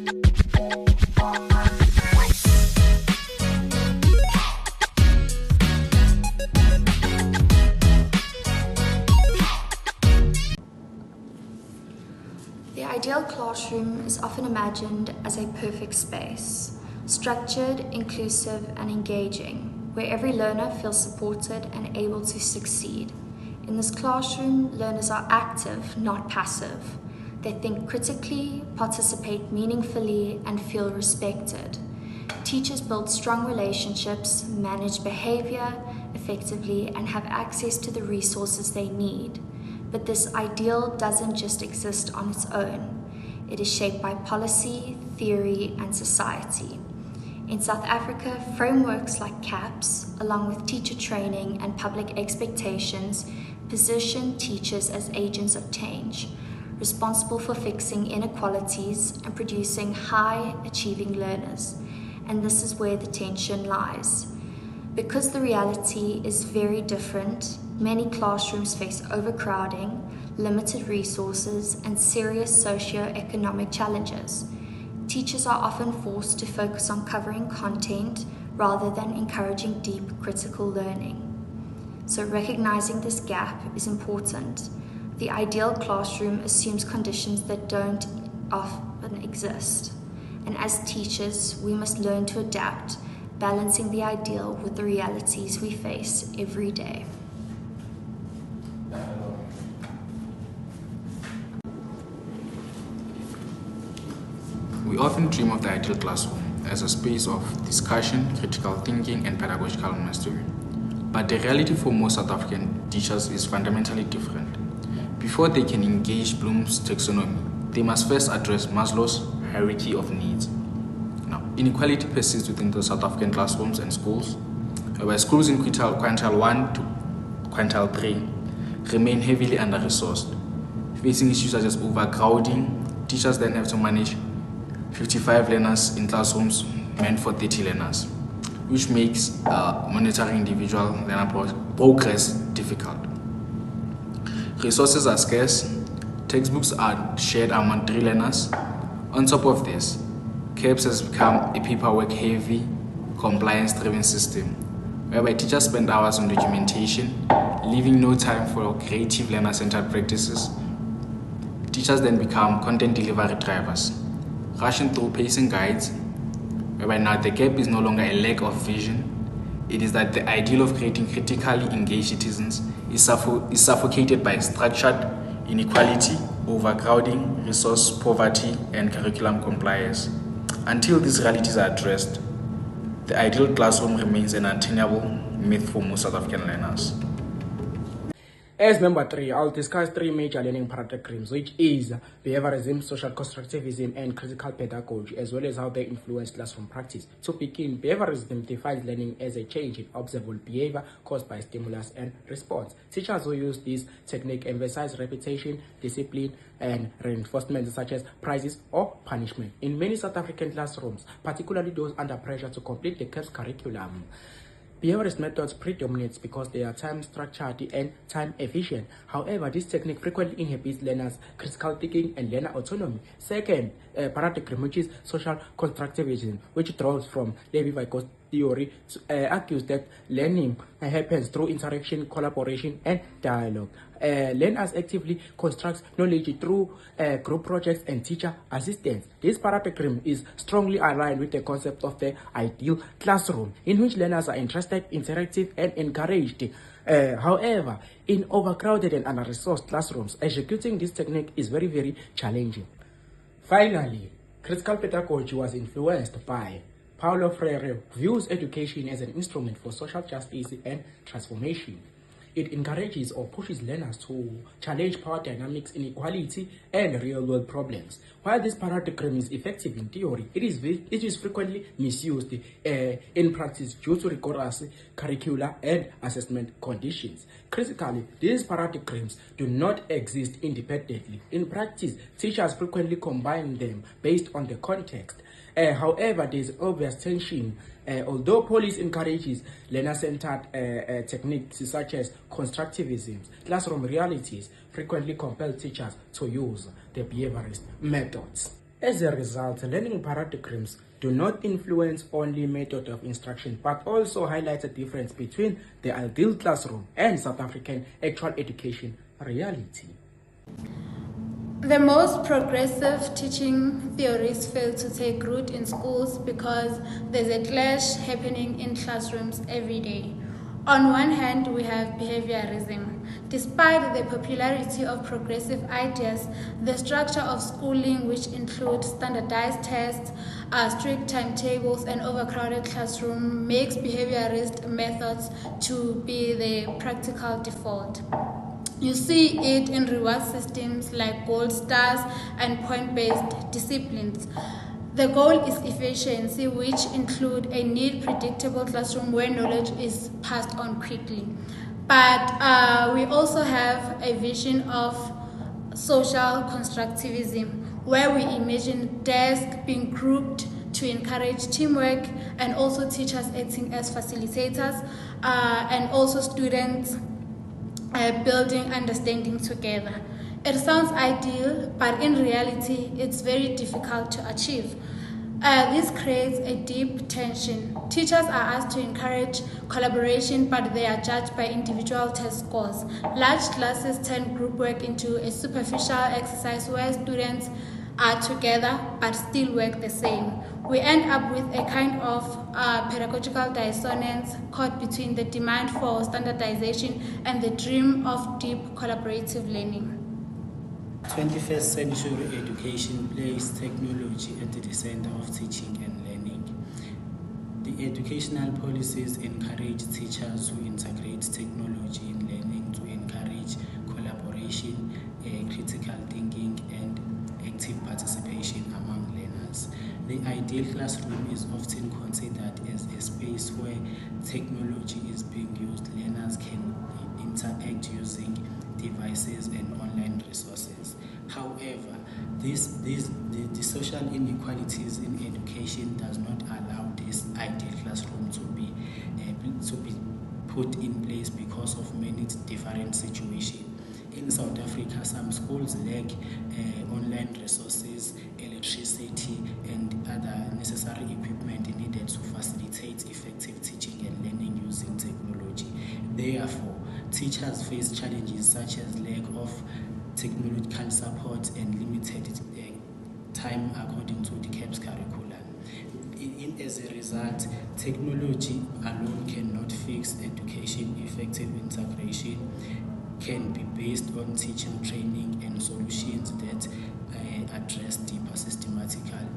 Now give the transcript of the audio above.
The ideal classroom is often imagined as a perfect space, structured, inclusive, and engaging, where every learner feels supported and able to succeed. In this classroom, learners are active, not passive. They think critically, participate meaningfully, and feel respected. Teachers build strong relationships, manage behavior effectively, and have access to the resources they need. But this ideal doesn't just exist on its own. It is shaped by policy, theory, and society. In South Africa, frameworks like CAPS, along with teacher training and public expectations, position teachers as agents of change, responsible for fixing inequalities and producing high-achieving learners. And this is where the tension lies. Because the reality is very different, many classrooms face overcrowding, limited resources, and serious socio-economic challenges. Teachers are often forced to focus on covering content rather than encouraging deep critical learning. So recognizing this gap is important. The ideal classroom assumes conditions that don't often exist. And as teachers, we must learn to adapt, balancing the ideal with the realities we face every day. We often dream of the ideal classroom as a space of discussion, critical thinking, and pedagogical mastery. But the reality for most South African teachers is fundamentally different. Before they can engage Bloom's taxonomy, they must first address Maslow's hierarchy of needs. Now, inequality persists within the South African classrooms and schools, where schools in quintile 1 to quintile 3 remain heavily under-resourced. Facing issues such as overcrowding, teachers then have to manage 55 learners in classrooms meant for 30 learners, which makes monitoring individual learner progress difficult. Resources are scarce, textbooks are shared among 3 learners. On top of this, CAPS has become a paperwork-heavy, compliance-driven system, whereby teachers spend hours on documentation, leaving no time for creative learner-centered practices. Teachers then become content delivery drivers, rushing through pacing guides, whereby now the gap is no longer a lack of vision. It is that the ideal of creating critically engaged citizens is suffocated by structured inequality, overcrowding, resource poverty, and curriculum compliance. Until these realities are addressed, the ideal classroom remains an untenable myth for most South African learners. As number 3, I'll discuss 3 major learning paradigms, which is behaviorism, social constructivism, and critical pedagogy, as well as how they influence classroom practice. To begin, behaviorism defines learning as a change in observable behavior caused by stimulus and response. Teachers who use this technique emphasize repetition, discipline, and reinforcement such as prizes or punishment. In many South African classrooms, particularly those under pressure to complete the CAPS curriculum, behaviorist methods predominate because they are time structured and time efficient. However, this technique frequently inhibits learners' critical thinking and learner autonomy. Second, paradigm, which is social constructivism, which draws from Levi-Vygots's theory, argues that learning happens through interaction, collaboration, and dialogue. Learners actively construct knowledge through group projects and teacher assistance. This paradigm is strongly aligned with the concept of the ideal classroom, in which learners are interested, interactive, and encouraged. However, in overcrowded and under-resourced classrooms, executing this technique is very, very challenging. Finally, critical pedagogy was influenced by Paulo Freire, who views education as an instrument for social justice and transformation. It encourages or pushes learners to challenge power dynamics, inequality, and real-world problems. While this paradigm is effective in theory, it is frequently misused in practice due to rigorous curricula and assessment conditions. Critically, these paradigms do not exist independently. In practice, teachers frequently combine them based on the context. However, there is obvious tension. Although policy encourages learner-centered techniques such as constructivism, classroom realities frequently compel teachers to use the behaviorist methods. As a result, learning paradigms do not influence only method of instruction, but also highlight the difference between the ideal classroom and South African actual education reality. The most progressive teaching theories fail to take root in schools because there's a clash happening in classrooms every day. On one hand, we have behaviorism. Despite the popularity of progressive ideas, the structure of schooling, which includes standardized tests, strict timetables, and overcrowded classroom, makes behaviorist methods to be the practical default. You see it in reward systems like gold stars and point-based disciplines. The goal is efficiency, which include a neat, predictable classroom where knowledge is passed on quickly. But we also have a vision of social constructivism, where we imagine desks being grouped to encourage teamwork, and also teachers acting as facilitators, and also students building understanding together. It sounds ideal, but in reality, it's very difficult to achieve. This creates a deep tension. Teachers are asked to encourage collaboration, but they are judged by individual test scores. Large classes turn group work into a superficial exercise where students are together but still work the same. We end up with a kind of pedagogical dissonance caught between the demand for standardization and the dream of deep collaborative learning. 21st century education places technology at the center of teaching and learning. The educational policies encourage teachers to integrate technology in learning to encourage collaboration, critical thinking, and active participation among learners. The ideal classroom is often considered as a space where technology is being used. Learners can interact using devices and online resources. However, the social inequalities in education does not allow this ideal classroom to be put in place because of many different situations. In South Africa, some schools lack online resources, electricity, and other necessary equipment needed to facilitate effective teaching and learning using technology. Therefore, teachers face challenges such as lack of technological support and limited time according to the CAPS curriculum. As a result, technology alone cannot fix education. Effective integration can be based on teaching training and solutions that address deeper systematical